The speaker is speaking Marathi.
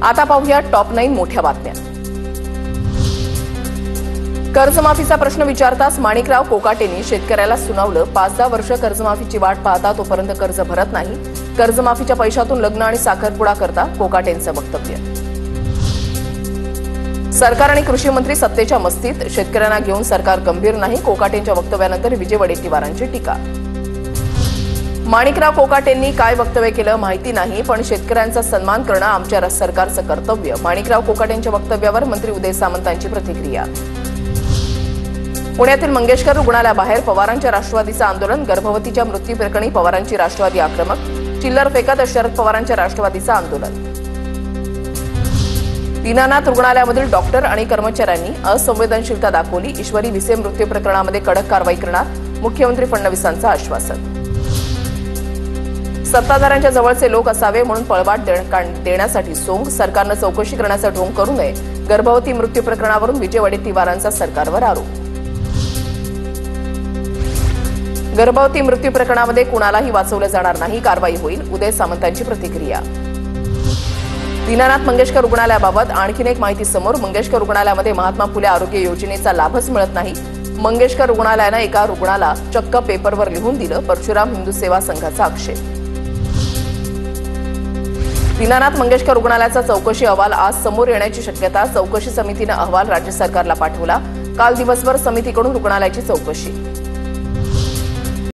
आता पाहूया टॉप 9 मोठ्या बातम्या। कर्जमाफीचा प्रश्न विचारताच माणिकराव कोकाटेंनी शेतकऱ्याला सुनावलं। 5-10 वर्ष कर्जमाफीची वाट पाहता तोपर्यंत कर्ज भरत नाही। कर्जमाफीच्या पैशातून लग्न आणि साखरपुडा करता कोकाटेंचं वक्तव्य। सरकार आणि कृषी मंत्री सत्तेच्या मस्तीत, शेतकऱ्यांना घेऊन सरकार गंभीर नाही। कोकाटेंच्या वक्तव्यानंतर विजय वडेट्टीवारांची टीका। माणिकराव कोकाटेंनी काय वक्तव्य केलं माहिती नाही, पण शेतकऱ्यांचा सन्मान करणं आमच्या सरकारचं कर्तव्य। माणिकराव कोकाटेंच्या वक्तव्यावर मंत्री उदय सामंतांची प्रतिक्रिया। पुण्यातील मंगेशकर रुग्णालयाबाहेर पवारांच्या राष्ट्रवादीचं आंदोलन। गर्भवतीच्या मृत्यूप्रकरणी पवारांची राष्ट्रवादी आक्रमक। चिल्लर फेकत शरद पवारांच्या राष्ट्रवादीचं आंदोलन। दीनानाथ रुग्णालयामधील डॉक्टर आणि कर्मचाऱ्यांनी असंवेदनशीलता दाखवली। ईश्वरी विसे मृत्यू प्रकरणामध्ये कडक कारवाई करणार, मुख्यमंत्री फडणवीसांचं आश्वासन। सत्ताधाऱ्यांच्या जवळचे लोक असावे म्हणून पळवाट देण्यासाठी सोंग, सरकारनं चौकशी करण्याचा ढोंग करू नये। गर्भवती मृत्यू प्रकरणावरून विजय वडेट्टीवारांचा सरकारवर आरोप। गर्भवती मृत्यू प्रकरणामध्ये कुणालाही वाचवलं जाणार नाही, कारवाई होईल, उदय सामंतांची प्रतिक्रिया। दीनानाथ मंगेशकर रुग्णालयाबाबत आणखीन एक माहिती समोर। मंगेशकर रुग्णालयामध्ये महात्मा फुले आरोग्य योजनेचा लाभच मिळत नाही। मंगेशकर रुग्णालयानं एका रुग्णाला चक्क पेपरवर लिहून दिलं, परशुराम हिंदू सेवा संघाचा आक्षेप। दीनानाथ मंगेशकर रुग्णालयाचा चौकशी अहवाल आज समोर येण्याची शक्यता। चौकशी समितीनं अहवाल राज्य सरकारला पाठवला। काल दिवसभर समितीकडून रुग्णालयाची चौकशी।